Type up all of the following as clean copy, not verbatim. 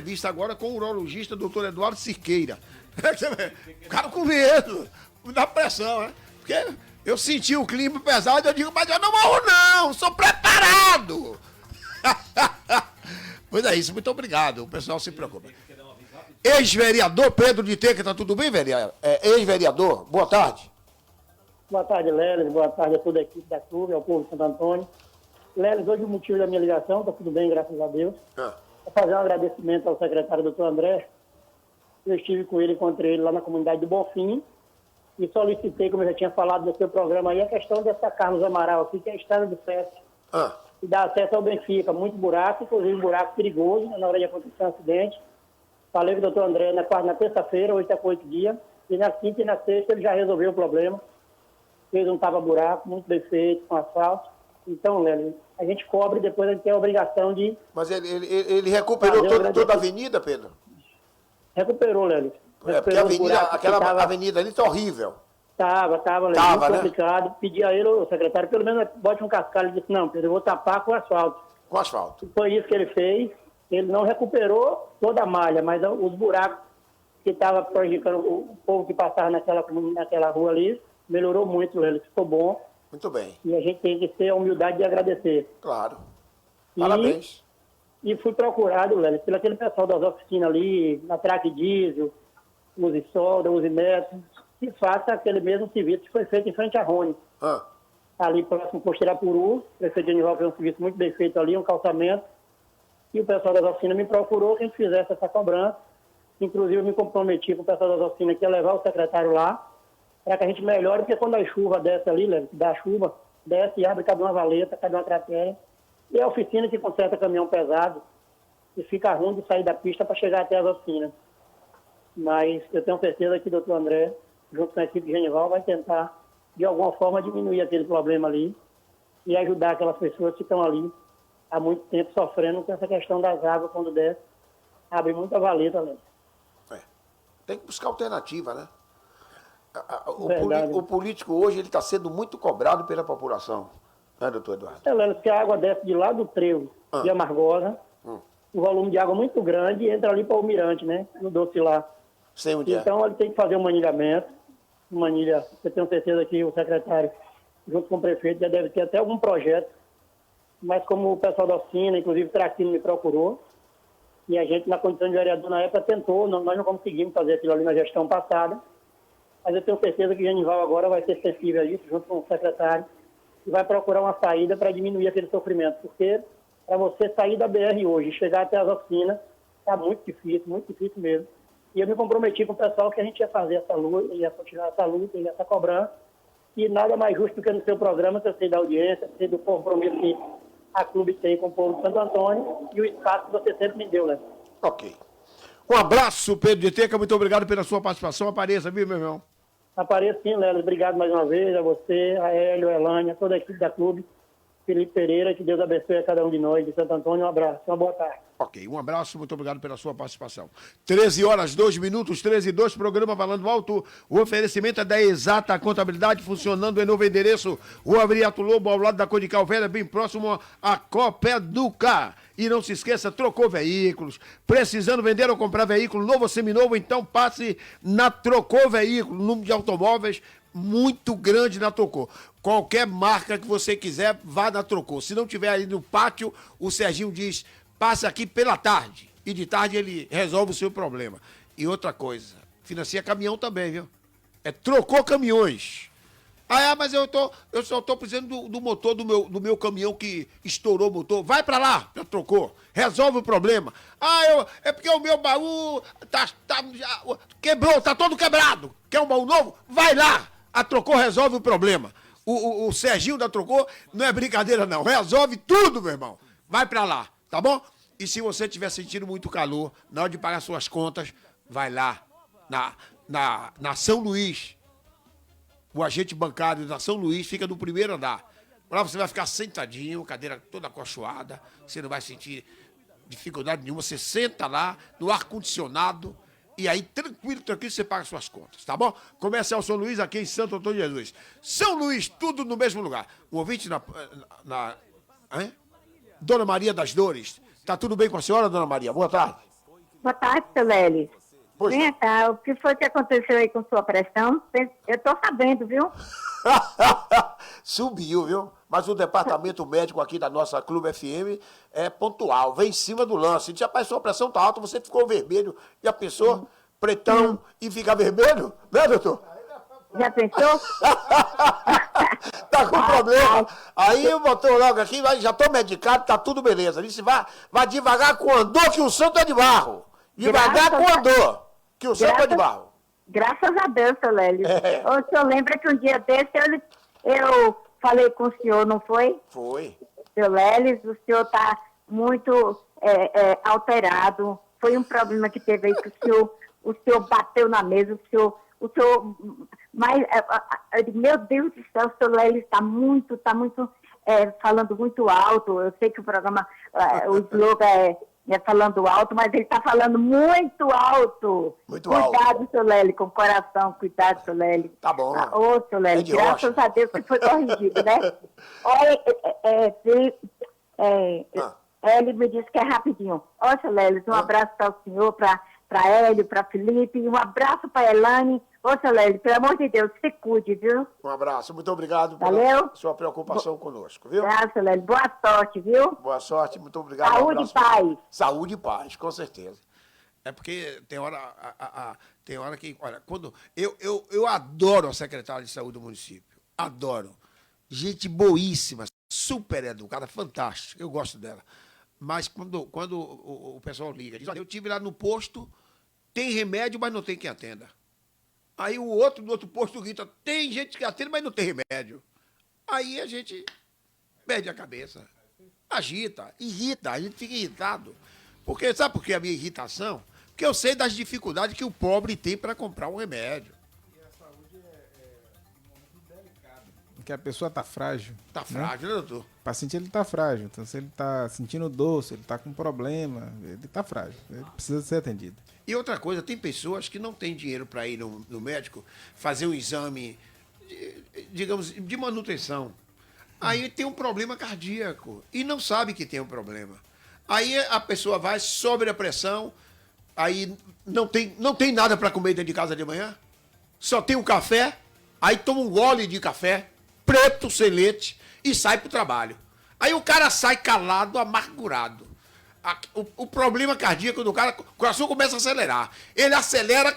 entrevista agora com o urologista doutor Eduardo Cirqueira. O cara com medo, dá pressão, né? Porque eu senti o clima pesado, eu digo, mas eu não morro não, sou preparado. Pois é isso, muito obrigado, o pessoal se preocupa. Ex-vereador Pedro de Teca, tá tudo bem, vereador? Ex-vereador, boa tarde. Boa tarde, Leles. Boa tarde a toda a equipe da clube, ao povo de Santo Antônio. Leles, hoje o motivo da minha ligação, está tudo bem, graças a Deus. Vou fazer um agradecimento ao secretário doutor André. Eu estive com ele, encontrei ele lá na comunidade do Bonfim e solicitei, como eu já tinha falado no seu programa aí, a questão dessa Carlos Amaral aqui, que é a estrada do Sesc, que dá acesso ao Benfica. Muito buraco, inclusive um buraco perigoso, na hora de acontecer um acidente. Falei com o doutor André na terça-feira, hoje está com 8 dias, e na quinta e na sexta ele já resolveu o problema. Fez um tapa-buraco, muito bem feito, com asfalto. Então, Lélio, a gente cobre e depois a gente tem a obrigação de... Mas ele recuperou toda a avenida, Pedro? Recuperou, Lélio. Porque a avenida, aquela avenida ali está horrível. Tava, Lélio, muito complicado. Né? Pedi a ele, o secretário, pelo menos bote um cascalho. Ele disse, não, Pedro, eu vou tapar com asfalto. Com asfalto. E foi isso que ele fez. Ele não recuperou toda a malha, mas os buracos que estavam prejudicando o povo que passava naquela rua ali, melhorou muito, ele ficou bom. Muito bem. E a gente tem que ter a humildade de agradecer. Claro. Parabéns. E fui procurado, Lélis, pelo aquele pessoal das oficinas ali, na Track Diesel, Use Solda, Use Metro, que faça aquele mesmo serviço que foi feito em frente à Rony. Ali próximo ao Posto Irapuru, o prefeito Genival fez um serviço muito bem feito ali, um calçamento. E o pessoal das oficinas me procurou que a gente fizesse essa cobrança. Inclusive, eu me comprometi com o pessoal das oficinas que ia levar o secretário lá, para que a gente melhore, porque quando a chuva desce ali, Lélis, dá chuva, desce e abre cada uma valeta, cada uma cratera. E é a oficina que conserta caminhão pesado e fica ruim de sair da pista para chegar até as oficinas. Mas eu tenho certeza que o doutor André, junto com a equipe de Genival, vai tentar, de alguma forma, diminuir aquele problema ali e ajudar aquelas pessoas que estão ali há muito tempo sofrendo com essa questão das águas quando desce. Abre muita valeta, Lélis. Tem que buscar alternativa, né? O político hoje está sendo muito cobrado pela população, né, doutor Eduardo? Lélis, que a água desce de lá do trevo de Amargosa, um volume de água muito grande e entra ali para o Mirante, né? No doce lá. Sei onde então ele tem que fazer um manilhamento. Eu tenho certeza que o secretário, junto com o prefeito, já deve ter até algum projeto. Mas como o pessoal da oficina, inclusive o Traquino me procurou, e a gente, na condição de vereador na época, tentou, nós não conseguimos fazer aquilo ali na gestão passada, mas eu tenho certeza que o Genival agora vai ser sensível a isso, junto com o secretário, e vai procurar uma saída para diminuir aquele sofrimento, porque para você sair da BR hoje e chegar até as oficinas, está muito difícil mesmo. E eu me comprometi com o pessoal que a gente ia fazer essa luta, ia continuar essa luta, ia essa cobrança, e nada mais justo do que no seu programa, que eu sei da audiência, sei do compromisso que a clube tem com o povo de Santo Antônio e o espaço que você sempre me deu, né? Ok. Um abraço, Pedro de Teca, muito obrigado pela sua participação. Apareça, viu, meu irmão? Apareça sim, Léo. Obrigado mais uma vez a você, a Hélio, a Elânia, toda a equipe da clube. Felipe Pereira, que Deus abençoe a cada um de nós de Santo Antônio. Um abraço, uma boa tarde. Ok, um abraço, muito obrigado pela sua participação. 13h02, 13h02, programa Falando Alto. O oferecimento é da Exata Contabilidade, funcionando em novo endereço, Rua Avriato Lobo, ao lado da Codical Velha, bem próximo à Copeduca. E não se esqueça, trocou veículos, precisando vender ou comprar veículo novo ou seminovo, então passe na Trocou Veículo, número de automóveis muito grande na Trocou. Qualquer marca que você quiser, vá na Trocou. Se não tiver ali no pátio, o Serginho diz, passe aqui pela tarde. E de tarde ele resolve o seu problema. E outra coisa, financia caminhão também, viu? Trocou Caminhões. Mas eu só tô precisando do motor do meu caminhão que estourou o motor. Vai pra lá, já trocou. Resolve o problema. É porque o meu baú já quebrou, tá todo quebrado. Quer um baú novo? Vai lá. A Trocou resolve o problema. O Serginho da Trocou não é brincadeira, não. Resolve tudo, meu irmão. Vai pra lá, tá bom? E se você estiver sentindo muito calor, na hora de pagar suas contas, vai lá na São Luís. O agente bancário da São Luís fica no primeiro andar. Lá você vai ficar sentadinho, cadeira toda acolchoada, você não vai sentir dificuldade nenhuma. Você senta lá, no ar-condicionado, e aí, tranquilo, você paga suas contas, tá bom? Comercial São Luís, aqui em Santo Antônio de Jesus. São Luís, tudo no mesmo lugar. Um ouvinte Dona Maria das Dores. Tá tudo bem com a senhora, Dona Maria? Boa tarde. Boa tarde, seu Lelis. Vem cá, o que foi que aconteceu aí com sua pressão? Eu tô sabendo, viu? Subiu, viu? Mas o departamento médico aqui da nossa Clube FM é pontual, vem em cima do lance. Diz, rapaz, sua pressão tá alta, você ficou vermelho. Já pensou? Pretão e ficar vermelho? Né, doutor? Já pensou? Tá com problema. Aí botou logo aqui, já tô medicado, tá tudo beleza. Disse, vai devagar com o andor, que o santo é de barro. Devagar com o andor, que o santo é de barro. Graças a Deus, seu Lélio. O senhor lembra que um dia desse eu falei com o senhor, não foi? Foi. Seu Lélio, o senhor tá muito alterado. Foi um problema que teve aí que o senhor bateu na mesa, o senhor, mas, meu Deus do céu, o seu Lélio está muito, falando muito alto. Eu sei que o programa, o slogan é falando alto, mas ele está falando muito alto. Muito alto. Cuidado, seu Lélio, com o coração, cuidado, seu Lélio. Tá bom. Ô, seu Lélio, graças a Deus que foi corrigido, né? Olha, ele me disse que é rapidinho. Ó, seu Lélio, um abraço para o senhor, para Hélio, para Felipe, um abraço para Elane. Ô, seu Lélio, pelo amor de Deus, se cuide, viu? Um abraço, muito obrigado pela sua preocupação conosco, viu? Seu Lélio, boa sorte, viu? Boa sorte, muito obrigado. Saúde e paz. Saúde e paz, com certeza. É porque tem hora que, olha, quando eu adoro a secretária de saúde do município, adoro. Gente boíssima, super educada, fantástica, eu gosto dela. Mas quando o pessoal liga, diz, olha, eu estive lá no posto, tem remédio, mas não tem quem atenda. Aí o outro do outro posto grita, tem gente que atende, mas não tem remédio. Aí a gente perde a cabeça, agita, irrita, a gente fica irritado. Porque, sabe por que a minha irritação? Porque eu sei das dificuldades que o pobre tem para comprar um remédio. E a saúde um momento delicado. Porque a pessoa está frágil. Está frágil, né, doutor? O paciente está frágil. Então, se ele está sentindo dor, se ele está com problema, ele está frágil. Ele precisa ser atendido. E outra coisa, tem pessoas que não têm dinheiro para ir no médico fazer um exame, digamos, de manutenção. Aí tem um problema cardíaco e não sabe que tem um problema. Aí a pessoa vai, sobe a pressão, aí não tem nada para comer dentro de casa de manhã, só tem um café, aí toma um gole de café, preto, sem leite, e sai para o trabalho. Aí o cara sai calado, amargurado. O problema cardíaco do cara, o coração começa a acelerar. Ele acelera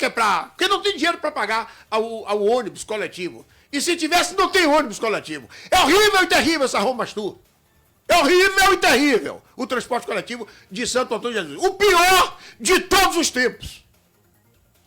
porque não tem dinheiro para pagar ao ônibus coletivo. E se tivesse, não tem ônibus coletivo. É horrível e terrível essa Roma Mastur. É horrível e terrível o transporte coletivo de Santo Antônio de Jesus. O pior de todos os tempos.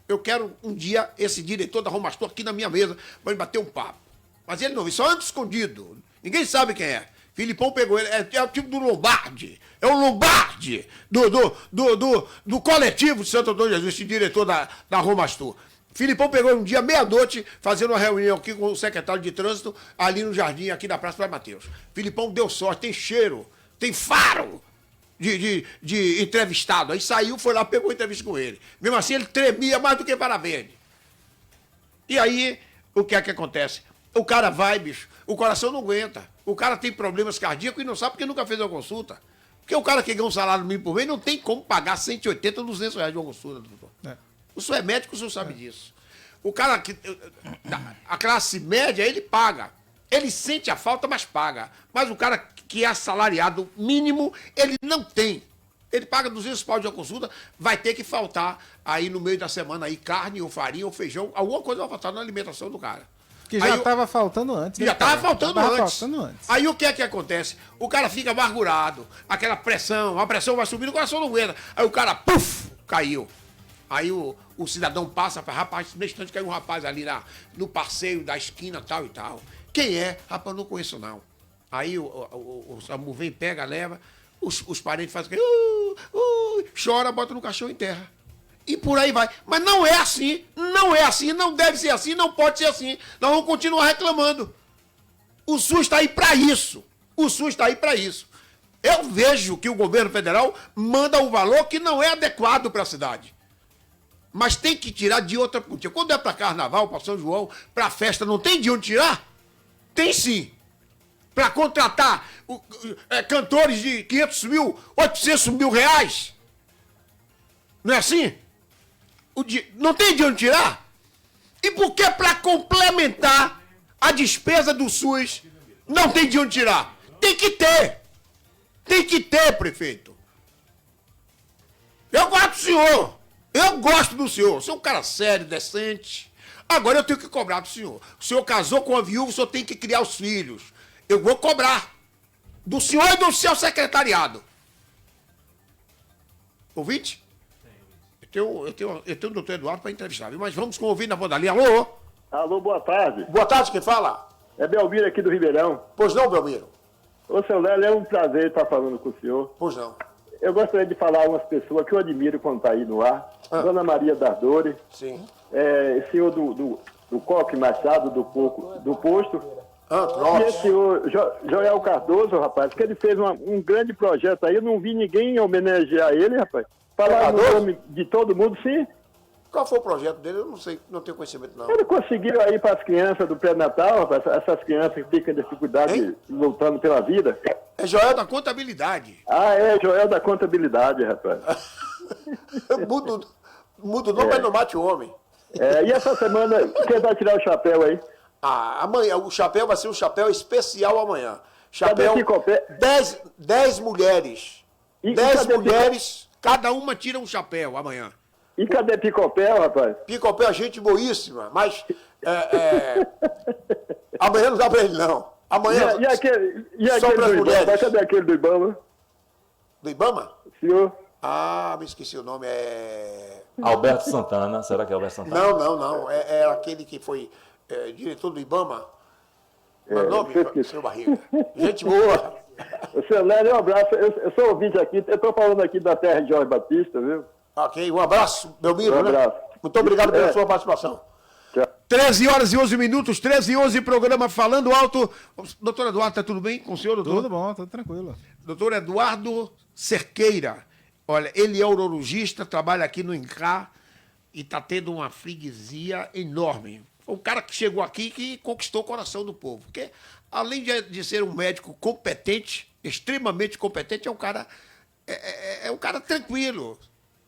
Eu quero um dia esse diretor da Roma Mastur aqui na minha mesa para bater um papo. Mas ele não, ele só anda escondido. Ninguém sabe quem é. Filipão pegou ele, é o tipo do Lombardi. É o Lombardi do coletivo de Santo Antônio de Jesus, esse diretor da Roma Mastur. Filipão pegou um dia, meia-noite, fazendo uma reunião aqui com o secretário de trânsito, ali no jardim, aqui da Praça Frei Mateus. Filipão deu sorte, tem cheiro, tem faro de entrevistado. Aí saiu, foi lá, pegou a entrevista com ele. Mesmo assim, ele tremia mais do que para verde. E aí, o que é que acontece? O cara vai, bicho, o coração não aguenta. O cara tem problemas cardíacos e não sabe porque nunca fez uma consulta. Porque o cara que ganha um salário mínimo por mês não tem como pagar 180, 200 reais de uma consulta, doutor. O senhor é médico, o senhor sabe disso. O cara, a classe média, ele paga. Ele sente a falta, mas paga. Mas o cara que é assalariado mínimo, ele não tem. Ele paga 200 pau de uma consulta, vai ter que faltar aí no meio da semana aí carne, ou farinha, ou feijão, alguma coisa vai faltar na alimentação do cara. Que já estava faltando antes. Já estava faltando antes. antes. Aí o que é que acontece? O cara fica amargurado, aquela pressão, a pressão vai subindo, o coração não aguenta. Aí o cara, puf, caiu. Aí o cidadão passa, fala, rapaz, nesse instante caiu um rapaz ali no passeio da esquina, tal e tal. Quem é? Rapaz, não conheço não. Aí o SAMU vem, pega, leva, os parentes fazem chora, bota no caixão e enterra. E por aí vai. Mas não é assim, não deve ser assim, não pode ser assim. Nós vamos continuar reclamando. O SUS está aí para isso. Eu vejo que o governo federal manda um valor que não é adequado para a cidade. Mas tem que tirar de outra pontinha. Quando é para carnaval, para São João, para festa, não tem de onde tirar? Tem sim. Para contratar cantores de 500 mil, 800 mil reais. Não é assim? Não tem de onde tirar? E por que para complementar a despesa do SUS não tem de onde tirar? Tem que ter. Tem que ter, prefeito. Eu gosto do senhor. Eu gosto do senhor. Você é um cara sério, decente. Agora eu tenho que cobrar do senhor. O senhor casou com a viúva, o senhor tem que criar os filhos. Eu vou cobrar. Do senhor e do seu secretariado. Ouvinte? Eu tenho o doutor Eduardo para entrevistar, viu? Mas vamos com o ouvinte na ponta da linha. Alô? Alô, boa tarde. Boa tarde, quem fala? É Belmiro aqui do Ribeirão. Pois não, Belmiro? Ô, seu Lélio, é um prazer estar falando com o senhor. Pois não. Eu gostaria de falar a umas pessoas que eu admiro quando está aí no ar. Dona Maria das Dores. Sim. Senhor do Coque Machado, do Posto. Pronto. E esse senhor Joel Cardoso, rapaz, que ele fez um grande projeto aí. Eu não vi ninguém homenagear ele, rapaz. Falar no nome de todo mundo, sim. Qual foi o projeto dele? Eu não sei, não tenho conhecimento, não. Ele conseguiu aí para as crianças do pré-natal, rapaz, essas crianças que ficam em dificuldade lutando pela vida. É Joel da Contabilidade. Joel da Contabilidade, rapaz. Muda o nome, mas não mate o homem. E essa semana, quem vai tirar o chapéu aí? Amanhã, o chapéu vai ser um chapéu especial amanhã. Chapéu, Cadê 10 mulheres. E 10 cadê mulheres, cada uma tira um chapéu amanhã. E cadê Picopel, rapaz? Picopé é gente boíssima, mas amanhã não dá pra ele, não. Amanhã E aquele só para as do Ibama? mulheres. Cadê aquele do Ibama? Do Ibama? Senhor? Me esqueci o nome, Alberto Santana, será que é Alberto Santana? Não. É aquele que foi diretor do Ibama. Meu nome, senhor Barriga. Gente boa. Seu Lélio, um abraço. Eu sou ouvinte aqui, eu estou falando aqui da terra de Jorge Batista, viu? Ok, um abraço, Belmiro. Um abraço. Né? Muito obrigado pela sua participação. Tchau. 13 horas e 11 minutos, 13 e 11, programa Falando Alto. Doutor Eduardo, tá tudo bem com o senhor, doutor? Tudo bom, tudo tranquilo. Doutor Eduardo Cerqueira. Olha, ele é urologista, trabalha aqui no INCRA e está tendo uma freguesia enorme. Foi um cara que chegou aqui que conquistou o coração do povo. Porque, além de ser um médico competente, extremamente competente, é um cara tranquilo.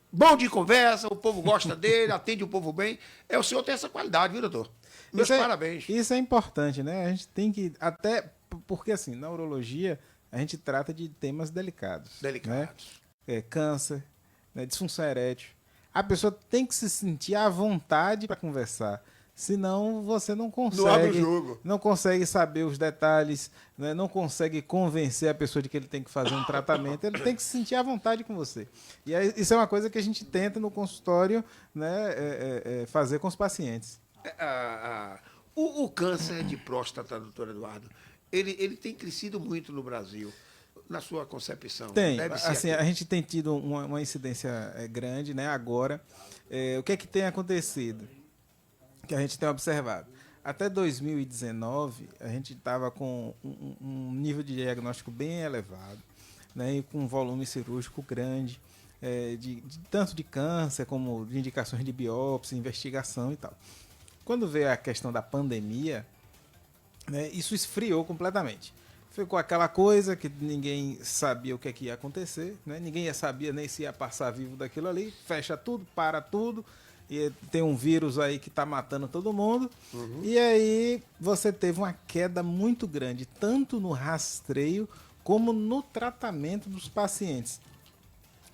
Bom de conversa, o povo gosta dele, atende o povo bem. O senhor tem essa qualidade, viu, doutor? Meus parabéns. Isso é importante, né? A gente tem que, até porque assim, na urologia, a gente trata de temas delicados. Delicados. Né? Câncer, né? Disfunção erétil. A pessoa tem que se sentir à vontade para conversar. Senão você não consegue, não abre o jogo. Não consegue saber os detalhes, né? Não consegue convencer a pessoa de que ele tem que fazer um tratamento. Ele tem que se sentir à vontade com você. E aí, isso é uma coisa que a gente tenta no consultório, né, fazer com os pacientes. O câncer de próstata, doutor Eduardo, ele tem crescido muito no Brasil. Na sua concepção? Tem. Deve ser Assim, a gente tem tido uma incidência grande, né? Agora, o que é que tem acontecido? Que a gente tem observado. Até 2019, a gente estava com um nível de diagnóstico bem elevado, né? E com um volume cirúrgico grande, tanto de câncer como de indicações de biópsia, investigação e tal. Quando veio a questão da pandemia, né, isso esfriou completamente. Ficou aquela coisa que ninguém sabia o que, é que ia acontecer, né? Ninguém sabia nem se ia passar vivo daquilo ali. Fecha tudo, para tudo, e tem um vírus aí que está matando todo mundo. Uhum. E aí você teve uma queda muito grande, tanto no rastreio como no tratamento dos pacientes.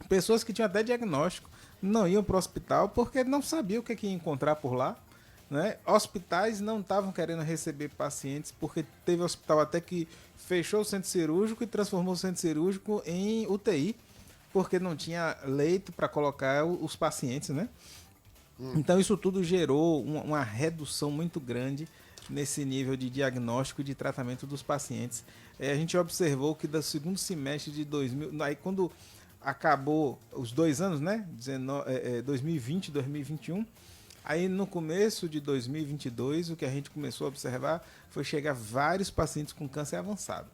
Pessoas que tinham até diagnóstico não iam para o hospital porque não sabiam o que ia encontrar por lá. Né? Hospitais não estavam querendo receber pacientes porque teve hospital até que fechou o centro cirúrgico e transformou o centro cirúrgico em UTI porque não tinha leito para colocar os pacientes, né? Então isso tudo gerou uma redução muito grande nesse nível de diagnóstico e de tratamento dos pacientes. A gente observou que do segundo semestre de 2000, aí quando acabou os 2 anos, né? 2020 e 2021, aí no começo de 2022, o que a gente começou a observar foi chegar vários pacientes com câncer avançado.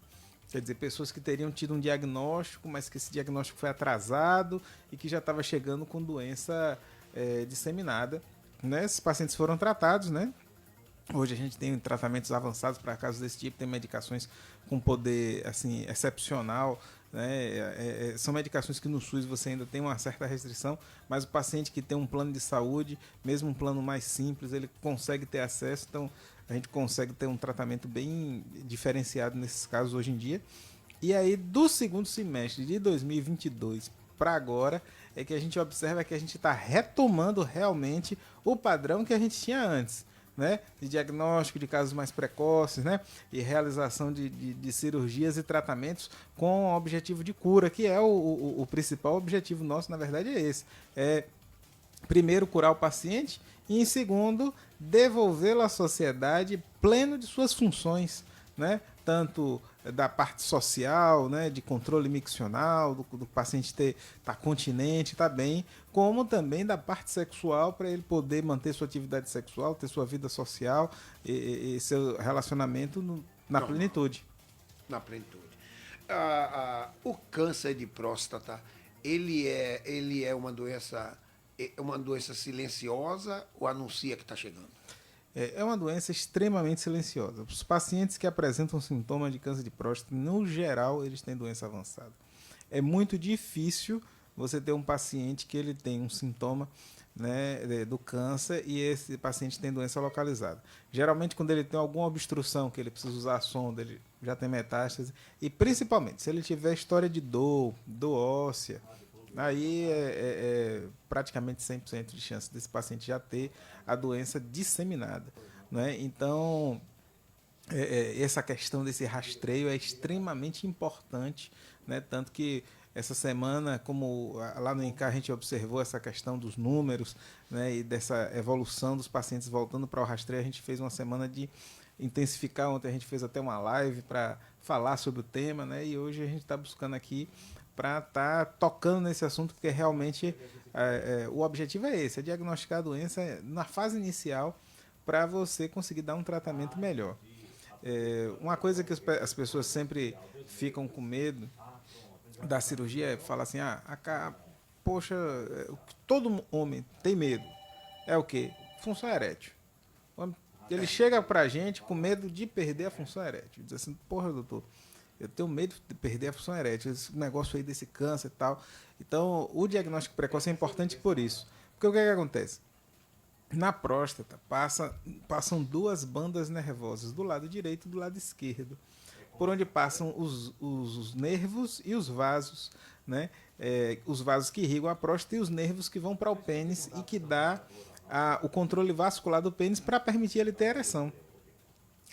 Quer dizer, pessoas que teriam tido um diagnóstico, mas que esse diagnóstico foi atrasado e que já estava chegando com doença disseminada. Né? Esses pacientes foram tratados, né? Hoje a gente tem tratamentos avançados para casos desse tipo, tem medicações com poder assim, excepcional, né? São medicações que no SUS você ainda tem uma certa restrição, mas o paciente que tem um plano de saúde, mesmo um plano mais simples, ele consegue ter acesso, então a gente consegue ter um tratamento bem diferenciado nesses casos hoje em dia. E aí, do segundo semestre de 2022 para agora, é que a gente observa que a gente está retomando realmente o padrão que a gente tinha antes, né? De diagnóstico de casos mais precoces, né? E realização de cirurgias e tratamentos com o objetivo de cura, que é o principal objetivo nosso, na verdade, é esse. Primeiro, curar o paciente e, em segundo, devolvê-lo à sociedade pleno de suas funções, né? Tanto da parte social, né, de controle miccional, do paciente estar continente, estar bem, como também da parte sexual, para ele poder manter sua atividade sexual, ter sua vida social e seu relacionamento na plenitude. Na plenitude. O câncer de próstata, ele é uma doença silenciosa ou anuncia que está chegando? É uma doença extremamente silenciosa. Os pacientes que apresentam sintomas de câncer de próstata, no geral, eles têm doença avançada. É muito difícil você ter um paciente que ele tem um sintoma, né, do câncer e esse paciente tem doença localizada. Geralmente, quando ele tem alguma obstrução, que ele precisa usar a sonda, ele já tem metástase. E, principalmente, se ele tiver história de dor óssea, aí é praticamente 100% de chance desse paciente já ter a doença disseminada, né? Então, essa questão desse rastreio é extremamente importante, né? Tanto que essa semana, como lá no INCAR a gente observou essa questão dos números, né? E dessa evolução dos pacientes voltando para o rastreio, a gente fez uma semana de intensificar. Ontem a gente fez até uma live para falar sobre o tema, né? E hoje a gente está buscando aqui para estar tocando nesse assunto, porque realmente o objetivo é esse, é diagnosticar a doença na fase inicial para você conseguir dar um tratamento melhor. Uma coisa que as pessoas sempre ficam com medo da cirurgia é falar assim, poxa, todo homem tem medo. É o quê? Função erétil. Ele chega para a gente com medo de perder a função erétil. Diz assim, porra, doutor, eu tenho medo de perder a função erétil, esse negócio aí desse câncer e tal. Então, o diagnóstico precoce é importante por isso. Porque o que acontece? Na próstata, passam duas bandas nervosas, do lado direito e do lado esquerdo, por onde passam os nervos e os vasos, né? Os vasos que irrigam a próstata e os nervos que vão para o pênis e que dá o controle vascular do pênis para permitir ele ter ereção.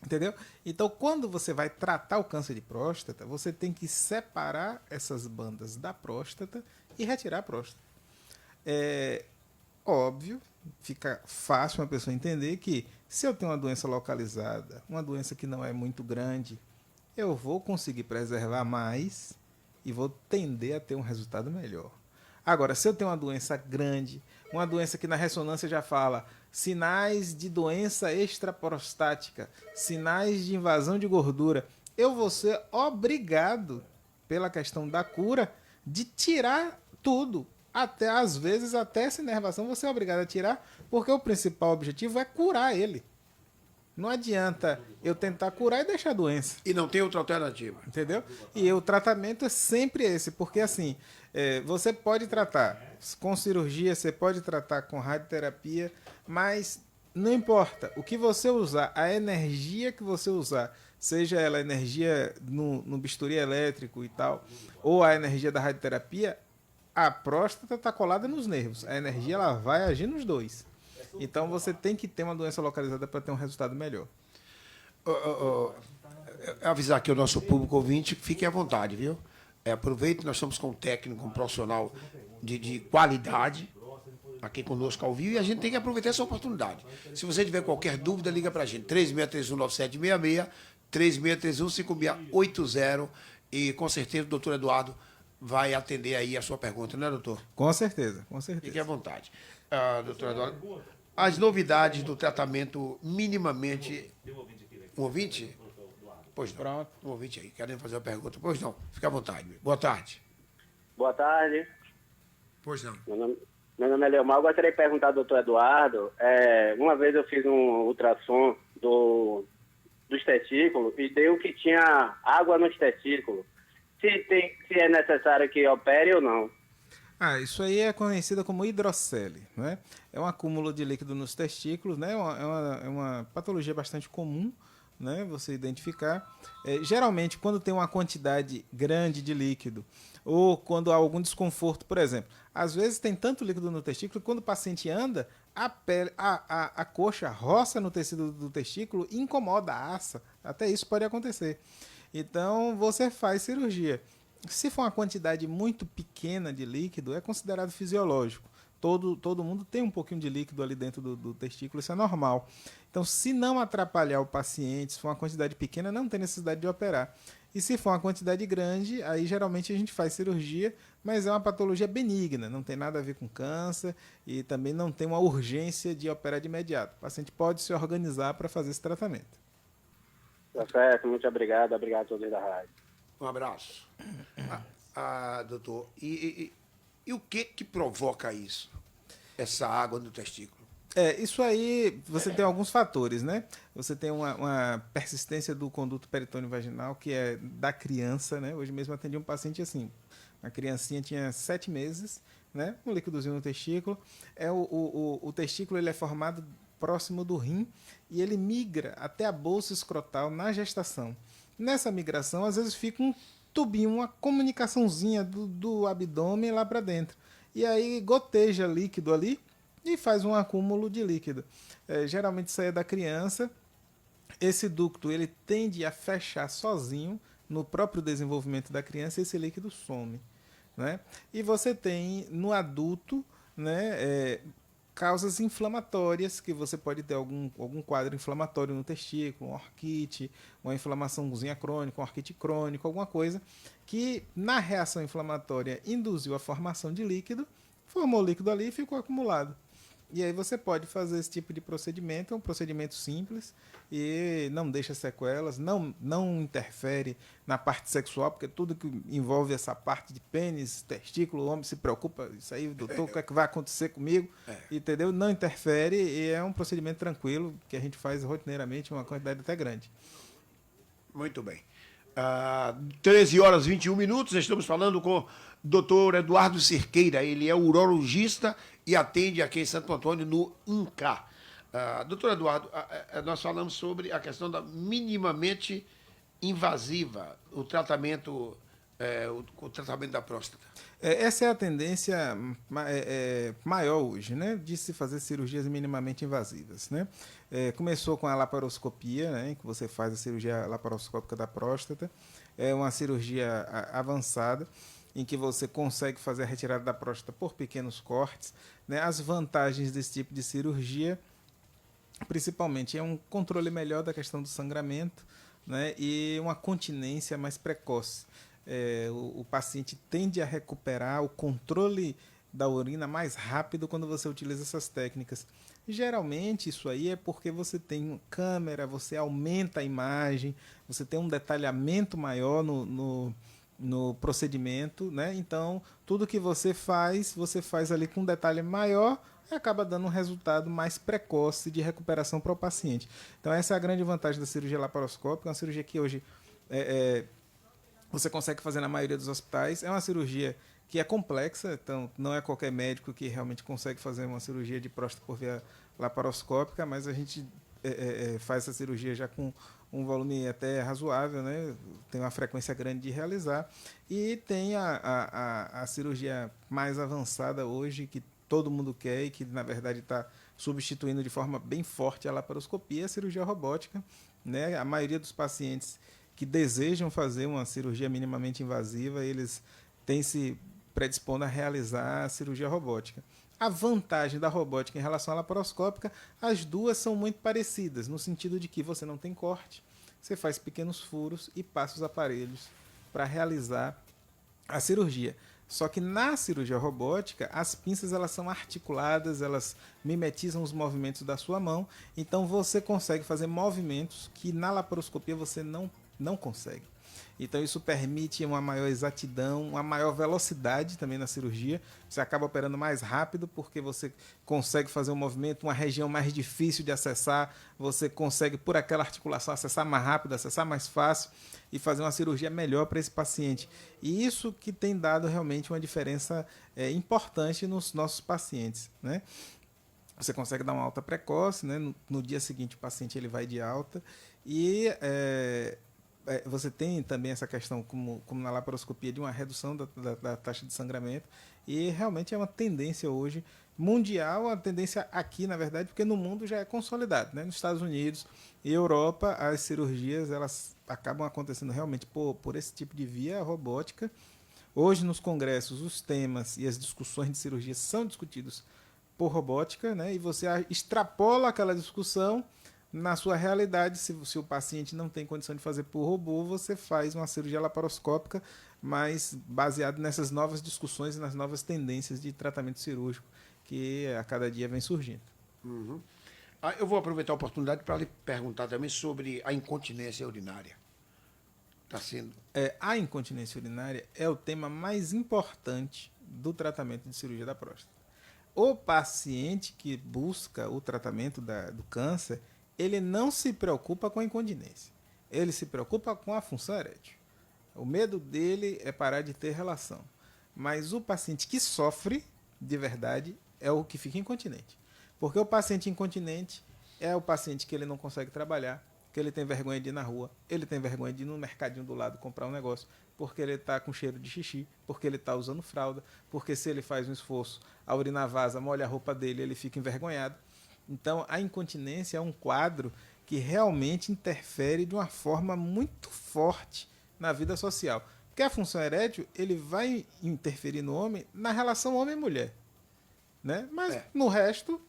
Entendeu? Então, quando você vai tratar o câncer de próstata, você tem que separar essas bandas da próstata e retirar a próstata. É óbvio, fica fácil uma pessoa entender que se eu tenho uma doença localizada, uma doença que não é muito grande, eu vou conseguir preservar mais e vou tender a ter um resultado melhor. Agora, se eu tenho uma doença grande, uma doença que na ressonância já fala sinais de doença extraprostática, sinais de invasão de gordura, eu vou ser obrigado, pela questão da cura, de tirar tudo. Até, às vezes, até essa inervação você é obrigado a tirar, porque o principal objetivo é curar ele. Não adianta eu tentar curar e deixar a doença. E não tem outra alternativa. Entendeu? E o tratamento é sempre esse, porque assim, você pode tratar com cirurgia, você pode tratar com radioterapia, mas não importa. O que você usar, a energia que você usar, seja ela energia no bisturi elétrico e tal, ou a energia da radioterapia, a próstata está colada nos nervos. A energia ela vai agir nos dois. Então você tem que ter uma doença localizada para ter um resultado melhor. Avisar aqui o nosso público ouvinte, fiquem à vontade, viu? Aproveite, nós estamos com um técnico, um profissional de qualidade aqui conosco ao vivo e a gente tem que aproveitar essa oportunidade. Se você tiver qualquer dúvida, liga para a gente, 36319766, 36315680 e com certeza o doutor Eduardo vai atender aí a sua pergunta, né, doutor? Com certeza, com certeza. Fique à vontade. Doutor Eduardo, as novidades do tratamento minimamente... Um ouvinte? Pois não. Pronto. Um ouvinte aí, querendo fazer uma pergunta. Pois não, fique à vontade. Boa tarde. Boa tarde. Pois não. Meu nome é Leomar. Eu gostaria de perguntar ao doutor Eduardo. Uma vez eu fiz um ultrassom dos testículos e deu que tinha água nos testículos. Se é necessário que opere ou não. Isso aí é conhecida como hidrocele, né? É um acúmulo de líquido nos testículos, né? É uma patologia bastante comum, né? Você identificar. Geralmente, quando tem uma quantidade grande de líquido ou quando há algum desconforto, por exemplo, às vezes tem tanto líquido no testículo que quando o paciente anda, a coxa roça no tecido do testículo e incomoda, assa. Até isso pode acontecer. Então, você faz cirurgia. Se for uma quantidade muito pequena de líquido, é considerado fisiológico. Todo mundo tem um pouquinho de líquido ali dentro do testículo, isso é normal. Então, se não atrapalhar o paciente, se for uma quantidade pequena, não tem necessidade de operar. E se for uma quantidade grande, aí geralmente a gente faz cirurgia, mas é uma patologia benigna, não tem nada a ver com câncer e também não tem uma urgência de operar de imediato. O paciente pode se organizar para fazer esse tratamento. Tá certo, muito obrigado. Obrigado a todos da rádio. Um abraço. Doutor, e o que provoca isso? Essa água no testículo? Isso aí, você tem alguns fatores, né? Você tem uma persistência do conduto peritônio vaginal, que é da criança, né? Hoje mesmo atendi um paciente assim, uma criancinha tinha 7 meses, né? Um líquidozinho no testículo. O testículo ele é formado próximo do rim e ele migra até a bolsa escrotal na gestação. Nessa migração, às vezes fica um tubinho, uma comunicaçãozinha do abdômen lá para dentro. E aí goteja líquido ali e faz um acúmulo de líquido. Geralmente isso aí é da criança. Esse ducto ele tende a fechar sozinho no próprio desenvolvimento da criança e esse líquido some, né? E você tem no adulto, né, causas inflamatórias, que você pode ter algum quadro inflamatório no testículo, uma orquite, uma inflamaçãozinha crônica, uma orquite crônica, alguma coisa que na reação inflamatória induziu a formação de líquido, formou líquido ali e ficou acumulado. E aí você pode fazer esse tipo de procedimento, é um procedimento simples e não deixa sequelas, não interfere na parte sexual, porque tudo que envolve essa parte de pênis, testículo, o homem se preocupa, isso aí, doutor, o que é que vai acontecer comigo? Entendeu? Não interfere e é um procedimento tranquilo que a gente faz rotineiramente, uma quantidade até grande. Muito bem. 13 horas e 21 minutos, estamos falando com o doutor Eduardo Cerqueira, ele é urologista e atende aqui em Santo Antônio, no INCA. Doutor Eduardo, nós falamos sobre a questão da minimamente invasiva, o tratamento da próstata. Essa é a tendência maior hoje, né, de se fazer cirurgias minimamente invasivas, né? Começou com a laparoscopia, né, em que você faz a cirurgia laparoscópica da próstata. É uma cirurgia avançada, em que você consegue fazer a retirada da próstata por pequenos cortes, né? As vantagens desse tipo de cirurgia, principalmente, é um controle melhor da questão do sangramento, né? E uma continência mais precoce. O paciente tende a recuperar o controle da urina mais rápido quando você utiliza essas técnicas. Geralmente isso aí é porque você tem câmera, você aumenta a imagem, você tem um detalhamento maior no procedimento, né? Então tudo que você faz ali com um detalhe maior e acaba dando um resultado mais precoce de recuperação para o paciente. Então essa é a grande vantagem da cirurgia laparoscópica, uma cirurgia que hoje você consegue fazer na maioria dos hospitais. É uma cirurgia que é complexa, então não é qualquer médico que realmente consegue fazer uma cirurgia de próstata por via laparoscópica, mas a gente faz essa cirurgia já com um volume até razoável, né? Tem uma frequência grande de realizar. E tem a cirurgia mais avançada hoje, que todo mundo quer e que, na verdade, está substituindo de forma bem forte a laparoscopia, a cirurgia robótica, né? A maioria dos pacientes que desejam fazer uma cirurgia minimamente invasiva, eles têm se predispondo a realizar a cirurgia robótica. A vantagem da robótica em relação à laparoscópica, as duas são muito parecidas, no sentido de que você não tem corte, você faz pequenos furos e passa os aparelhos para realizar a cirurgia. Só que na cirurgia robótica, as pinças elas são articuladas, elas mimetizam os movimentos da sua mão, então você consegue fazer movimentos que na laparoscopia você não consegue. Então isso permite uma maior exatidão, uma maior velocidade também na cirurgia. Você acaba operando mais rápido porque você consegue fazer um movimento, uma região mais difícil de acessar, você consegue por aquela articulação acessar mais rápido, acessar mais fácil e fazer uma cirurgia melhor para esse paciente. E isso que tem dado realmente uma diferença importante nos nossos pacientes, né? Você consegue dar uma alta precoce, né? No dia seguinte o paciente ele vai de alta e você tem também essa questão, como na laparoscopia, de uma redução da taxa de sangramento, e realmente é uma tendência hoje mundial, a tendência aqui, na verdade, porque no mundo já é consolidado, né? Nos Estados Unidos e Europa, as cirurgias elas acabam acontecendo realmente por esse tipo de via robótica. Hoje, nos congressos, os temas e as discussões de cirurgia são discutidos por robótica, né? E você extrapola aquela discussão na sua realidade. Se o paciente não tem condição de fazer por robô, você faz uma cirurgia laparoscópica, mas baseado nessas novas discussões e nas novas tendências de tratamento cirúrgico que a cada dia vem surgindo. Uhum. Eu vou aproveitar a oportunidade para lhe perguntar também sobre a incontinência urinária. Está sendo... A incontinência urinária é o tema mais importante do tratamento de cirurgia da próstata. O paciente que busca o tratamento do câncer, ele não se preocupa com a incontinência. Ele se preocupa com a função erétil. O medo dele é parar de ter relação. Mas o paciente que sofre, de verdade, é o que fica incontinente. Porque o paciente incontinente é o paciente que ele não consegue trabalhar, que ele tem vergonha de ir na rua, ele tem vergonha de ir no mercadinho do lado comprar um negócio, porque ele está com cheiro de xixi, porque ele está usando fralda, porque se ele faz um esforço, a urina vaza, molha a roupa dele, ele fica envergonhado. Então, a incontinência é um quadro que realmente interfere de uma forma muito forte na vida social. Porque a função erétil, ele vai interferir no homem na relação homem-mulher, né? Mas no resto,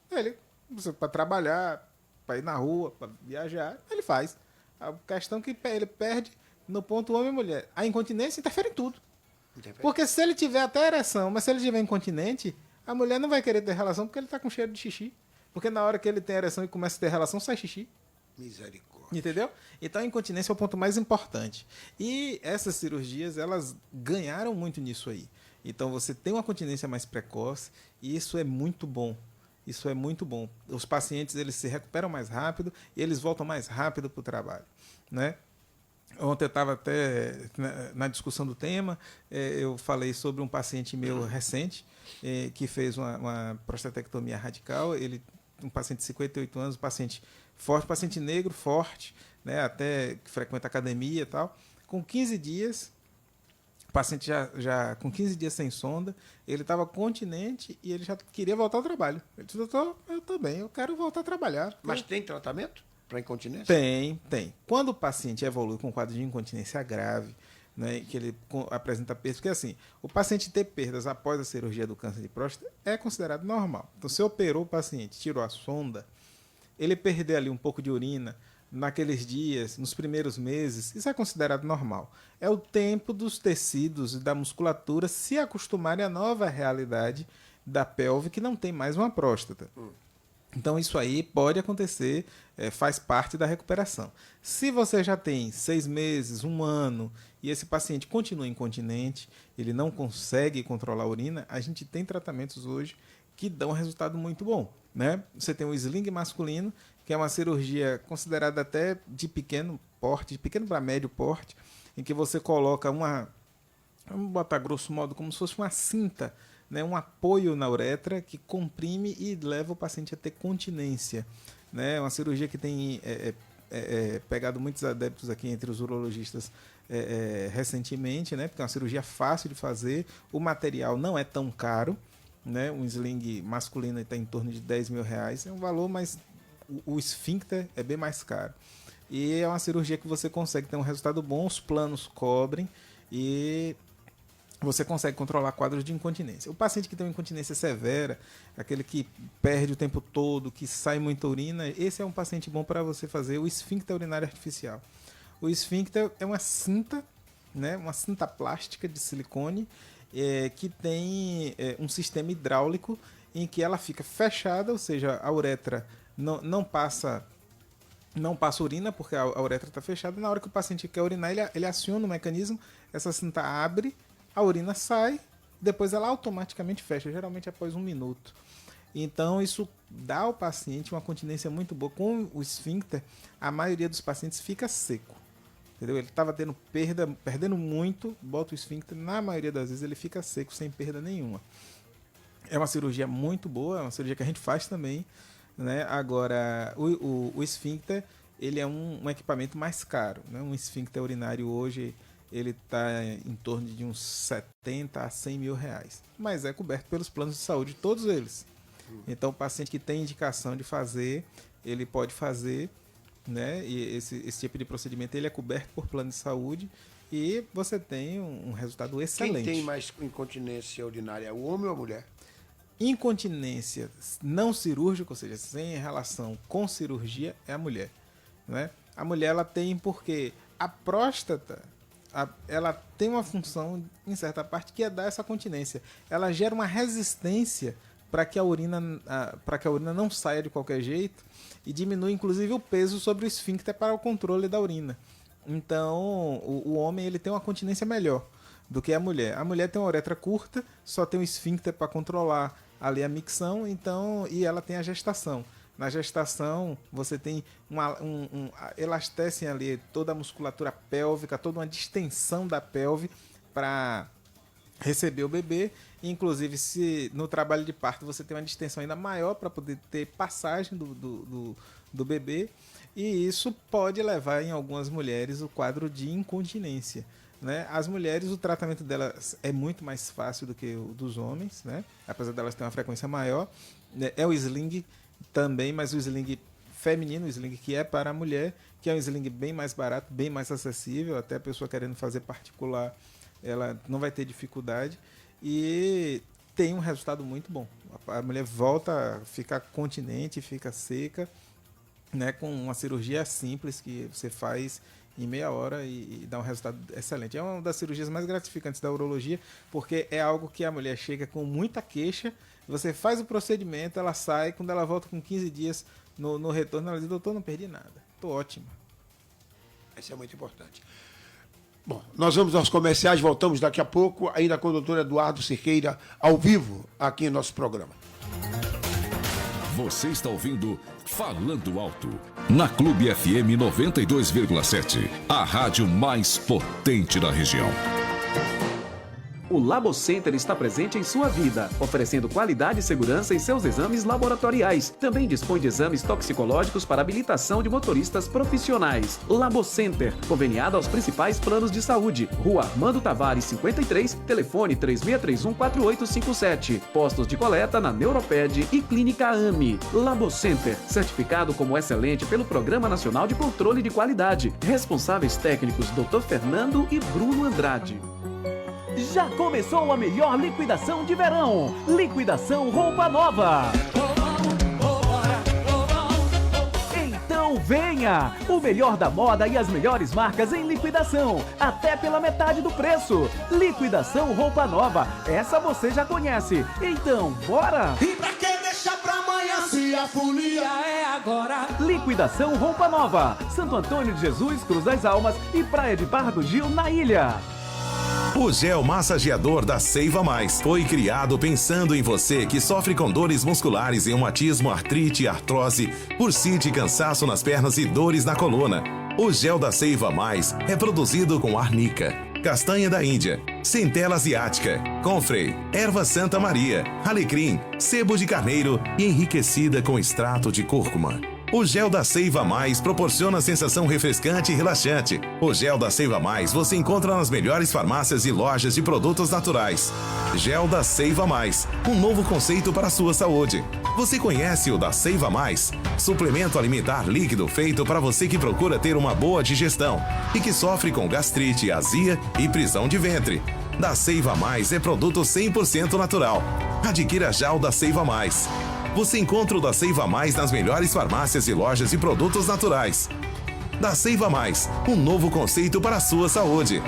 para trabalhar, para ir na rua, para viajar, ele faz. A questão que ele perde no ponto homem-mulher. A incontinência interfere em tudo. Porque se ele tiver até ereção, mas se ele tiver incontinente, a mulher não vai querer ter relação porque ele está com cheiro de xixi. Porque na hora que ele tem ereção e começa a ter relação, sai xixi. Misericórdia. Entendeu? Então a incontinência é o ponto mais importante. E essas cirurgias, elas ganharam muito nisso aí. Então você tem uma continência mais precoce e isso é muito bom. Isso é muito bom. Os pacientes, eles se recuperam mais rápido e eles voltam mais rápido para o trabalho, né? Ontem eu estava até na discussão do tema, eu falei sobre um paciente meu recente que fez uma prostatectomia radical. Ele, um paciente de 58 anos, um paciente forte, paciente negro, forte, né, até que frequenta academia e tal. Com 15 dias, o paciente já com 15 dias sem sonda, ele estava continente e ele já queria voltar ao trabalho. Ele disse: doutor, eu estou bem, eu quero voltar a trabalhar. Mas tem tratamento para incontinência? Tem. Quando o paciente evolui com um quadro de incontinência grave, né, que ele apresenta perdas, porque assim, o paciente ter perdas após a cirurgia do câncer de próstata é considerado normal. Então, se operou o paciente, tirou a sonda, ele perder ali um pouco de urina naqueles dias, nos primeiros meses, isso é considerado normal. É o tempo dos tecidos e da musculatura se acostumarem à nova realidade da pelve, que não tem mais uma próstata. Então isso aí pode acontecer, faz parte da recuperação. Se você já tem 6 meses, 1 ano, e esse paciente continua incontinente, ele não consegue controlar a urina, a gente tem tratamentos hoje que dão um resultado muito bom, né? Você tem o sling masculino, que é uma cirurgia considerada até de pequeno porte, de pequeno para médio porte, em que você coloca vamos botar grosso modo, como se fosse uma cinta, né, um apoio na uretra que comprime e leva o paciente a ter continência, né? Uma cirurgia que tem pegado muitos adeptos aqui entre os urologistas recentemente, né? Porque é uma cirurgia fácil de fazer, o material não é tão caro, né? Um sling masculino está em torno de R$10.000, é um valor, mas o esfíncter é bem mais caro. E é uma cirurgia que você consegue ter um resultado bom, os planos cobrem e você consegue controlar quadros de incontinência. O paciente que tem uma incontinência severa, aquele que perde o tempo todo, que sai muita urina, esse é um paciente bom para você fazer o esfíncter urinário artificial. O esfíncter é uma cinta, né, uma cinta plástica de silicone que tem um sistema hidráulico em que ela fica fechada, ou seja, a uretra não passa não passa urina porque a uretra está fechada. Na hora que o paciente quer urinar, ele aciona o mecanismo, essa cinta abre, a urina sai, depois ela automaticamente fecha, geralmente após 1 minuto. Então isso dá ao paciente uma continência muito boa. Com o esfíncter, a maioria dos pacientes fica seco. Entendeu? Ele estava perdendo muito, bota o esfíncter, na maioria das vezes ele fica seco, sem perda nenhuma. É uma cirurgia muito boa, é uma cirurgia que a gente faz também, né? Agora, o esfíncter, ele é um equipamento mais caro, né? Um esfíncter urinário hoje, ele está em torno de uns 70 a 100 mil reais, mas é coberto pelos planos de saúde, todos eles. Então, o paciente que tem indicação de fazer, ele pode fazer, né? E esse tipo de procedimento ele é coberto por plano de saúde e você tem um resultado excelente. Quem tem mais incontinência urinária, o homem ou a mulher? Incontinência não cirúrgica, ou seja, sem relação com cirurgia, é a mulher, né? A mulher ela tem porque a próstata ela tem uma função em certa parte que é dar essa continência. Ela gera uma resistência para que a urina não saia de qualquer jeito e diminui inclusive o peso sobre o esfíncter para o controle da urina. Então, o homem ele tem uma continência melhor do que a mulher. A mulher tem uma uretra curta, só tem o esfíncter para controlar ali a micção, então, e ela tem a gestação. Na gestação, você tem elastecem ali toda a musculatura pélvica, toda uma distensão da pelve para receber o bebê. Inclusive, se no trabalho de parto você tem uma distensão ainda maior para poder ter passagem do bebê, e isso pode levar em algumas mulheres o quadro de incontinência, né? As mulheres, o tratamento delas é muito mais fácil do que o dos homens, né? Apesar delas terem uma frequência maior. É o sling também, mas o sling feminino, o sling que é para a mulher, que é um sling bem mais barato, bem mais acessível, até a pessoa querendo fazer particular, ela não vai ter dificuldade. E tem um resultado muito bom. A mulher volta a ficar continente, fica seca, né, com uma cirurgia simples que você faz em meia hora e dá um resultado excelente. É uma das cirurgias mais gratificantes da urologia, porque é algo que a mulher chega com muita queixa, você faz o procedimento, ela sai, quando ela volta com 15 dias no retorno, ela diz: doutor, não perdi nada, estou ótima. Isso é muito importante. Bom, nós vamos aos comerciais, voltamos daqui a pouco, ainda com o doutor Eduardo Cirqueira, ao vivo, aqui em nosso programa. Você está ouvindo Falando Alto, na Clube FM 92,7, a rádio mais potente da região. O Labocenter está presente em sua vida, oferecendo qualidade e segurança em seus exames laboratoriais. Também dispõe de exames toxicológicos para habilitação de motoristas profissionais. Labocenter, conveniado aos principais planos de saúde. Rua Armando Tavares, 53, telefone 3631-4857. Postos de coleta na Neuroped e Clínica AMI. Labocenter, certificado como excelente pelo Programa Nacional de Controle de Qualidade. Responsáveis técnicos Dr. Fernando e Bruno Andrade. Já começou a melhor liquidação de verão. Liquidação Roupa Nova. Então venha! O melhor da moda e as melhores marcas em liquidação. Até pela metade do preço. Liquidação Roupa Nova. Essa você já conhece. Então, bora! E pra que deixar pra amanhã se a folia é agora? Liquidação Roupa Nova. Santo Antônio de Jesus, Cruz das Almas e Praia de Barra do Gil, na ilha. O gel massageador da Seiva Mais foi criado pensando em você que sofre com dores musculares, reumatismo, artrite, artrose, bursite, cansaço nas pernas e dores na coluna. O gel da Seiva Mais é produzido com arnica, castanha da Índia, centela asiática, confrei, erva Santa Maria, alecrim, sebo de carneiro e enriquecida com extrato de cúrcuma. O gel da Seiva Mais proporciona sensação refrescante e relaxante. O gel da Seiva Mais você encontra nas melhores farmácias e lojas de produtos naturais. Gel da Seiva Mais, um novo conceito para a sua saúde. Você conhece o da Seiva Mais? Suplemento alimentar líquido feito para você que procura ter uma boa digestão e que sofre com gastrite, azia e prisão de ventre. Da Seiva Mais é produto 100% natural. Adquira já o da Seiva Mais. Você encontra o da Seiva Mais nas melhores farmácias e lojas de produtos naturais. Da Seiva Mais, um novo conceito para a sua saúde.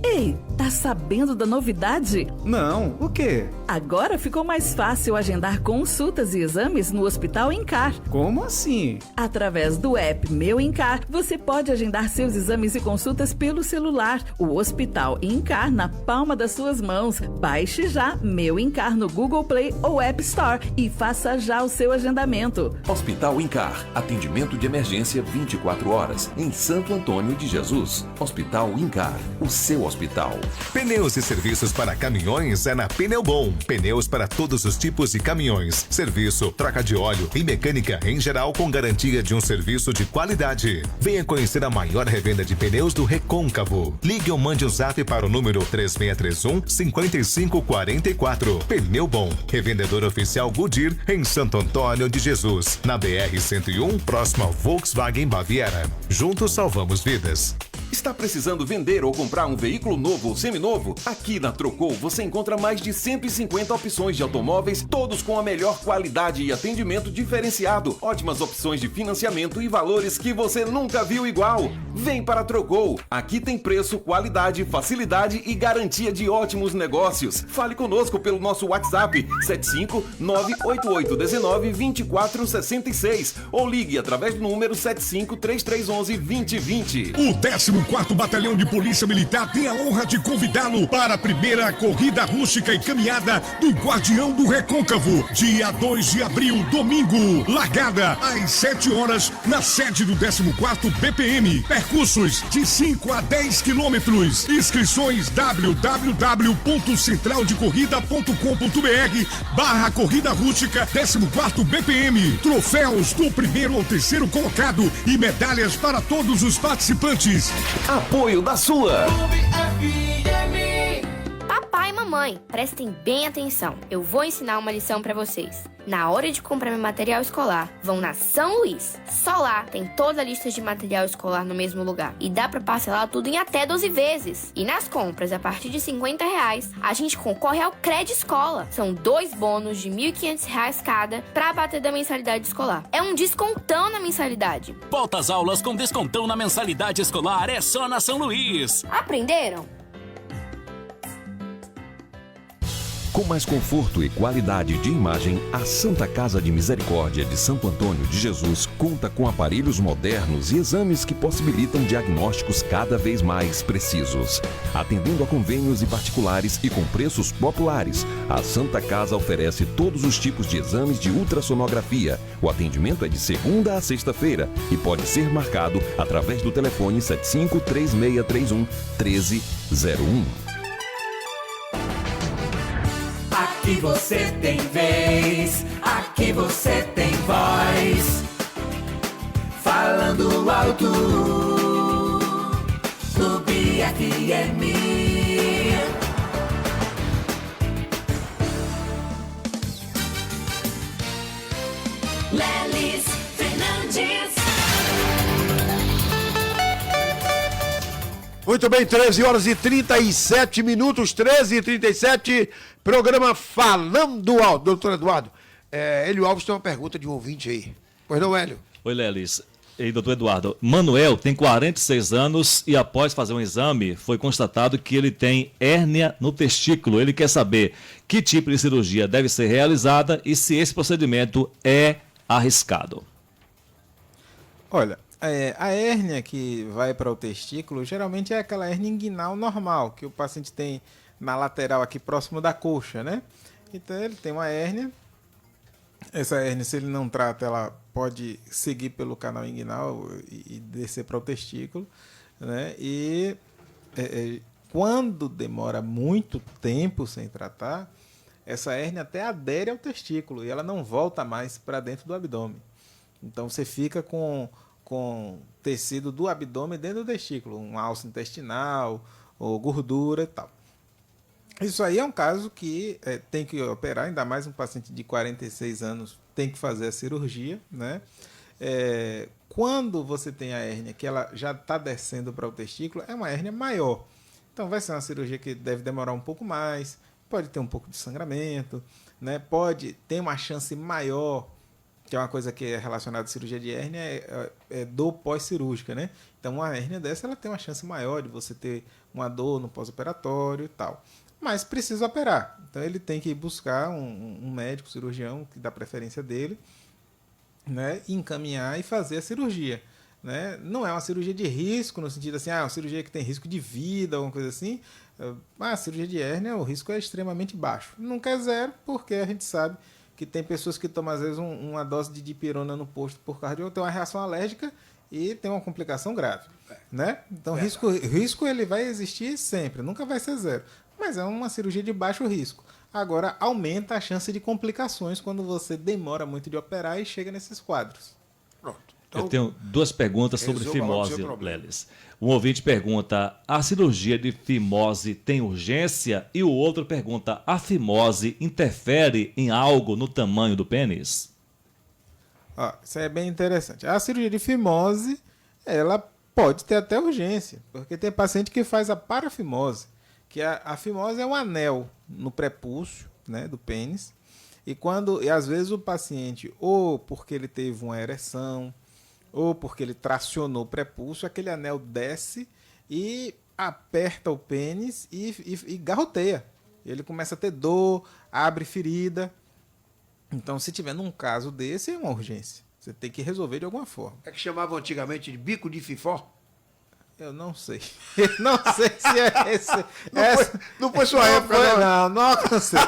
Ei, tá sabendo da novidade? Não, o quê? Agora ficou mais fácil agendar consultas e exames no Hospital Incar. Como assim? Através do app Meu Incar, você pode agendar seus exames e consultas pelo celular. O Hospital Incar na palma das suas mãos. Baixe já Meu Incar no Google Play ou App Store e faça já o seu agendamento. Hospital Incar. Atendimento de emergência 24 horas. Em Santo Antônio de Jesus. Hospital Incar. O seu hospital. Pneus e serviços para caminhões é na Pneu Bom. Pneus para todos os tipos de caminhões. Serviço, troca de óleo e mecânica em geral com garantia de um serviço de qualidade. Venha conhecer a maior revenda de pneus do Recôncavo. Ligue ou mande um zap para o número 3631-5544. Pneu Bom. Revendedor oficial Goodyear em Santo Antônio de Jesus. Na BR-101, próximo ao Volkswagen Baviera. Juntos salvamos vidas. Está precisando vender ou comprar um veículo novo ou seminovo? Aqui na Trocou você encontra mais de 150 opções de automóveis, todos com a melhor qualidade e atendimento diferenciado. Ótimas opções de financiamento e valores que você nunca viu igual. Vem para a Trocou. Aqui tem preço, qualidade, facilidade e garantia de ótimos negócios. Fale conosco pelo nosso WhatsApp 75988192466 ou ligue através do número 7533112020. O 14º Batalhão de Polícia Militar tem a honra de convidá-lo para a primeira corrida rústica e caminhada do Guardião do Recôncavo, dia 2 de abril, domingo. Largada às 7 horas na sede do 14º BPM. Percursos de 5 a 10 quilômetros. Inscrições www.centraldecorrida.com.br/corrida rústica 14º BPM. Troféus do primeiro ao terceiro colocado e medalhas para todos os participantes. Apoio da sua Papai e mamãe, prestem bem atenção. Eu vou ensinar uma lição pra vocês. Na hora de comprar meu material escolar, vão na São Luís. Só lá tem toda a lista de material escolar no mesmo lugar. E dá pra parcelar tudo em até 12 vezes. E nas compras, a partir de R$50, a gente concorre ao Cred Escola. São 2 bônus de R$1.500 cada pra bater da mensalidade escolar. É um descontão na mensalidade. Volta às aulas com descontão na mensalidade escolar é só na São Luís. Aprenderam? Com mais conforto e qualidade de imagem, a Santa Casa de Misericórdia de Santo Antônio de Jesus conta com aparelhos modernos e exames que possibilitam diagnósticos cada vez mais precisos. Atendendo a convênios e particulares e com preços populares, a Santa Casa oferece todos os tipos de exames de ultrassonografia. O atendimento é de segunda a sexta-feira e pode ser marcado através do telefone 753631-1301. Aqui você tem vez, aqui você tem voz. Falando alto, Clube FM. Lelis Fernandes. Muito bem, 13 horas e 37 minutos, 13h37, programa Falando Alto. Doutor Eduardo, Hélio Alves tem uma pergunta de um ouvinte aí. Pois não, Hélio? Oi, Lelis. E doutor Eduardo, Manuel tem 46 anos e após fazer um exame foi constatado que ele tem hérnia no testículo. Ele quer saber que tipo de cirurgia deve ser realizada e se esse procedimento é arriscado. Olha, a hérnia que vai para o testículo geralmente é aquela hérnia inguinal normal que o paciente tem na lateral aqui próximo da coxa, né? Então ele tem uma hérnia. Essa hérnia, se ele não trata, ela pode seguir pelo canal inguinal e descer para o testículo, né? E quando demora muito tempo sem tratar, essa hérnia até adere ao testículo e ela não volta mais para dentro do abdômen. Então você fica com tecido do abdômen dentro do testículo, um alça intestinal ou gordura e tal. Isso aí é um caso que tem que operar, ainda mais um paciente de 46 anos tem que fazer a cirurgia, né? Quando você tem a hérnia que ela já está descendo para o testículo, é uma hérnia maior. Então vai ser uma cirurgia que deve demorar um pouco mais, pode ter um pouco de sangramento, né? Pode ter uma chance maior que é uma coisa que é relacionada à cirurgia de hérnia, é dor pós-cirúrgica, né? Então, uma hérnia dessa, ela tem uma chance maior de você ter uma dor no pós-operatório e tal. Mas precisa operar. Então, ele tem que ir buscar um médico, cirurgião, que dá preferência dele, né? Encaminhar e fazer a cirurgia. Né? Não é uma cirurgia de risco, no sentido assim, uma cirurgia que tem risco de vida, alguma coisa assim. A cirurgia de hérnia, o risco é extremamente baixo. Nunca é zero, porque a gente sabe que tem pessoas que tomam, às vezes, uma dose de dipirona no posto por causa de ter uma reação alérgica e tem uma complicação grave. Né? Então, risco ele vai existir sempre, nunca vai ser zero. Mas é uma cirurgia de baixo risco. Agora, aumenta a chance de complicações quando você demora muito de operar e chega nesses quadros. Pronto. Então, eu tenho duas perguntas sobre fimose, Lelis. Um ouvinte pergunta, a cirurgia de fimose tem urgência? E o outro pergunta, a fimose interfere em algo no tamanho do pênis? Isso é bem interessante. A cirurgia de fimose, ela pode ter até urgência, porque tem paciente que faz a parafimose, que a fimose é um anel no prepúcio, né, do pênis, e às vezes o paciente, ou porque ele teve uma ereção, ou porque ele tracionou o prepúcio, aquele anel desce e aperta o pênis e garroteia. Ele começa a ter dor, abre ferida. Então, se tiver num caso desse, é uma urgência. Você tem que resolver de alguma forma. É que chamavam antigamente de bico de fifó? Eu não sei. Não sei se é esse. Não foi sua época, não aconteceu.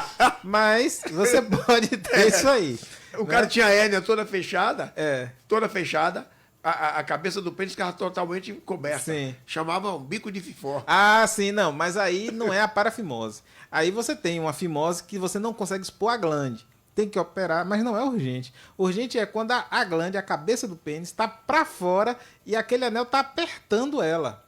Mas você pode ter isso aí. O cara tinha a hérnia toda fechada. É. Toda fechada. A cabeça do pênis ficava totalmente coberta. Sim. Chamavam bico de fifó. Sim, não. Mas aí não é a parafimose. Aí você tem uma fimose que você não consegue expor a glande. Tem que operar, mas não é urgente. Urgente é quando a glande, a cabeça do pênis, está para fora e aquele anel está apertando ela.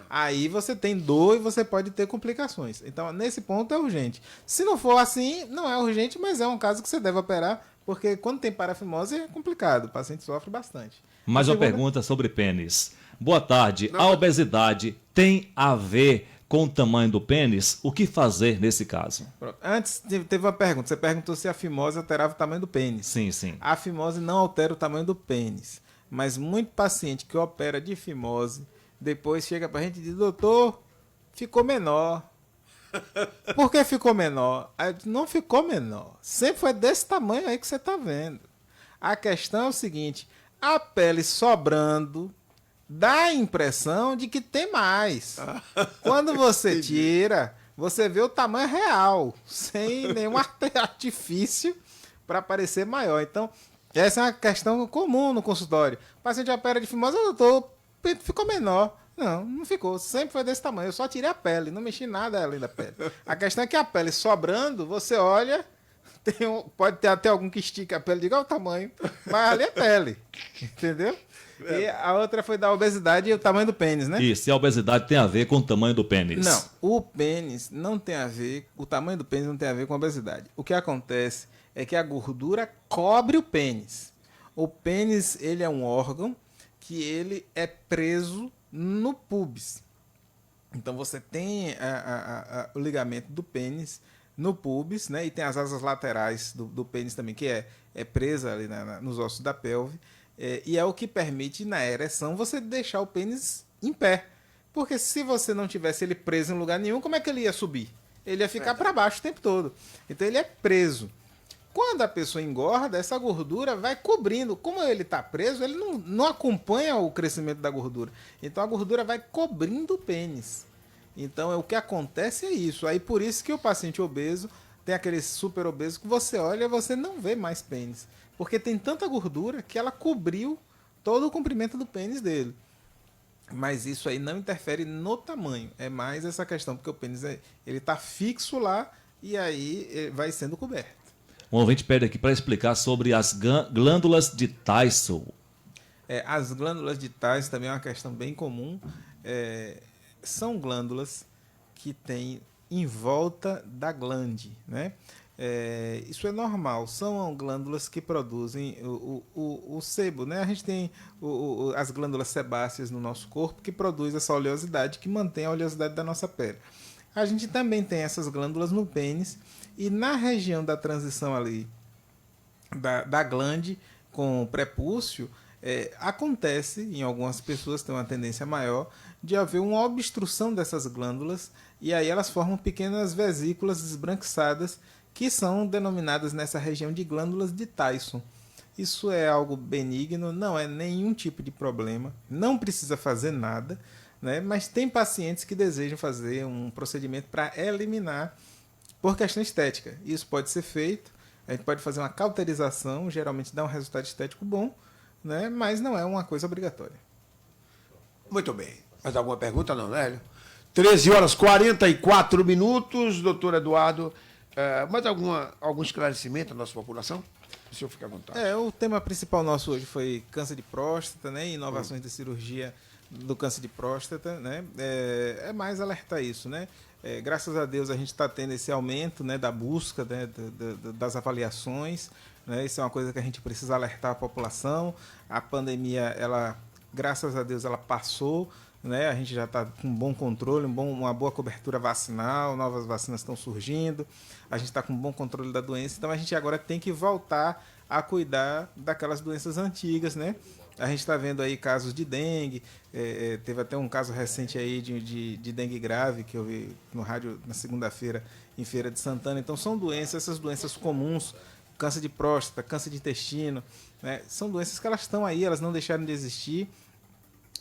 Aí você tem dor e você pode ter complicações. Então, nesse ponto é urgente. Se não for assim, não é urgente, mas é um caso que você deve operar, porque quando tem parafimose é complicado, o paciente sofre bastante. Mais uma pergunta sobre pênis. Boa tarde. A obesidade tem a ver com o tamanho do pênis? O que fazer nesse caso? Pronto. Antes teve uma pergunta. Você perguntou se a fimose alterava o tamanho do pênis. Sim, sim. A fimose não altera o tamanho do pênis. Mas muito paciente que opera de fimose, depois chega pra gente e diz, doutor, ficou menor. Por que ficou menor? Não ficou menor. Sempre foi desse tamanho aí que você tá vendo. A questão é o seguinte, a pele sobrando dá a impressão de que tem mais. Quando você tira, você vê o tamanho real, sem nenhum artifício para parecer maior. Então, essa é uma questão comum no consultório. O paciente opera de fimose, doutor, ficou menor. Não ficou. Sempre foi desse tamanho. Eu só tirei a pele, não mexi nada além da pele. A questão é que a pele sobrando, você olha, pode ter até algum que estica a pele de igual tamanho, mas ali é pele. Entendeu? E a outra foi da obesidade e o tamanho do pênis, né? Isso, e a obesidade tem a ver com o tamanho do pênis? Não, o pênis não tem a ver, o tamanho do pênis não tem a ver com a obesidade. O que acontece é que a gordura cobre o pênis. O pênis, ele é um órgão que ele é preso no pubis. Então você tem o ligamento do pênis no pubis, né? E tem as asas laterais do pênis também, que é presa ali nos ossos da pelve. E é o que permite, na ereção, você deixar o pênis em pé. Porque se você não tivesse ele preso em lugar nenhum, como é que ele ia subir? Ele ia ficar para baixo o tempo todo. Então ele é preso. Quando a pessoa engorda, essa gordura vai cobrindo. Como ele está preso, ele não acompanha o crescimento da gordura. Então a gordura vai cobrindo o pênis. Então o que acontece é isso. Aí por isso que o paciente obeso tem aquele super obeso que você olha e você não vê mais pênis. Porque tem tanta gordura que ela cobriu todo o comprimento do pênis dele. Mas isso aí não interfere no tamanho. É mais essa questão, porque o pênis ele está fixo lá e aí vai sendo coberto. Um ouvinte pede aqui para explicar sobre as glândulas de Tyson. As glândulas de Tyson também é uma questão bem comum. São glândulas que tem em volta da glande, né? Isso é normal, são glândulas que produzem o sebo, né? A gente tem as glândulas sebáceas no nosso corpo que produz essa oleosidade, que mantém a oleosidade da nossa pele. A gente também tem essas glândulas no pênis e na região da transição ali da glande com prepúcio, acontece, em algumas pessoas tem uma tendência maior, de haver uma obstrução dessas glândulas, e aí elas formam pequenas vesículas esbranquiçadas, que são denominadas nessa região de glândulas de Tyson. Isso é algo benigno, não é nenhum tipo de problema, não precisa fazer nada, né? Mas tem pacientes que desejam fazer um procedimento para eliminar por questão estética. Isso pode ser feito, a gente pode fazer uma cauterização, geralmente dá um resultado estético bom, né? Mas não é uma coisa obrigatória. Muito bem. Mais alguma pergunta? Não, né, Hélio? 13h44, doutor Eduardo. Mais algum esclarecimento à nossa população? O senhor fica à vontade. O tema principal nosso hoje foi câncer de próstata, né? Inovações de cirurgia do câncer de próstata, né? É mais alertar isso, né? Graças a Deus a gente está tendo esse aumento, né, da busca, né, das avaliações, né? Isso é uma coisa que a gente precisa alertar a população. A pandemia, graças a Deus, ela passou, né? A gente já está com um bom controle, uma boa cobertura vacinal, novas vacinas estão surgindo, a gente está com um bom controle da doença, então a gente agora tem que voltar a cuidar daquelas doenças antigas, né? A gente está vendo aí casos de dengue, teve até um caso recente aí de dengue grave, que eu vi no rádio na segunda-feira, em Feira de Santana. Então são essas doenças comuns, câncer de próstata, câncer de intestino, né? São doenças que elas estão aí, elas não deixaram de existir.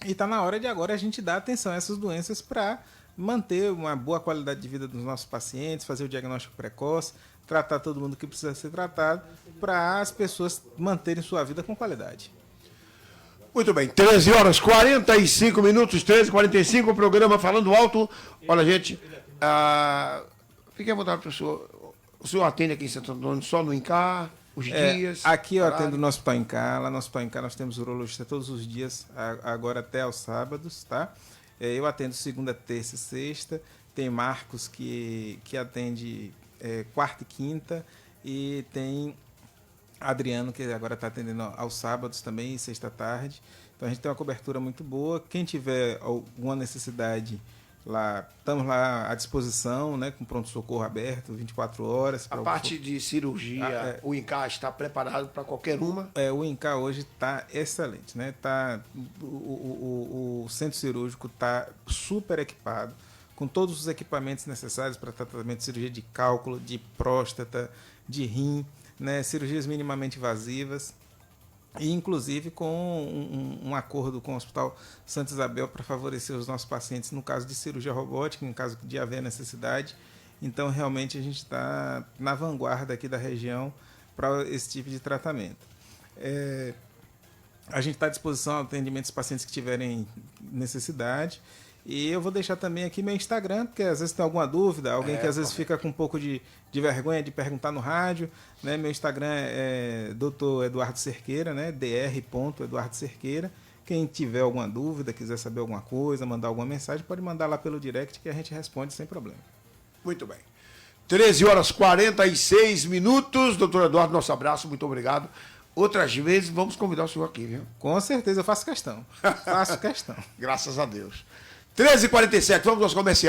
E está na hora de agora a gente dar atenção a essas doenças para manter uma boa qualidade de vida dos nossos pacientes, fazer o diagnóstico precoce, tratar todo mundo que precisa ser tratado, para as pessoas manterem sua vida com qualidade. Muito bem, 13h45, 13h45, o programa Falando Alto. Olha, gente, fique à vontade, professor. O senhor atende aqui em Santo Antônio só no INCAR? Os dias? Aqui eu atendo no Hospital INCAR. Lá no Hospital INCAR nós temos urologista todos os dias, agora até aos sábados, tá? Eu atendo segunda, terça e sexta. Tem Marcos que atende quarta e quinta. E tem Adriano, que agora está atendendo aos sábados também, sexta à tarde. Então a gente tem uma cobertura muito boa. Quem tiver alguma necessidade, estamos lá à disposição, né, com pronto-socorro aberto, 24 horas. A parte de cirurgia, o INCAR está preparado para qualquer uma? O INCAR hoje está excelente, né? O centro cirúrgico está super equipado, com todos os equipamentos necessários para tratamento de cirurgia de cálculo, de próstata, de rim, né, cirurgias minimamente invasivas. E, inclusive, com um acordo com o Hospital Santa Isabel para favorecer os nossos pacientes no caso de cirurgia robótica, em caso de haver necessidade. Então, realmente, a gente está na vanguarda aqui da região para esse tipo de tratamento. A gente está à disposição ao atendimento dos pacientes que tiverem necessidade. E eu vou deixar também aqui meu Instagram, porque às vezes tem alguma dúvida, alguém que às vezes fica com um pouco de vergonha de perguntar no rádio, né? Meu Instagram é Dr. Eduardo Cerqueira, né? dr.eduardo Cerqueira. Quem tiver alguma dúvida, quiser saber alguma coisa, mandar alguma mensagem, pode mandar lá pelo direct que a gente responde sem problema. Muito bem. 13h46, doutor Eduardo, nosso abraço, muito obrigado. Outras vezes vamos convidar o senhor aqui, viu? Com certeza, eu faço questão. Faço questão. Graças a Deus. 13h47, vamos aos comerciais.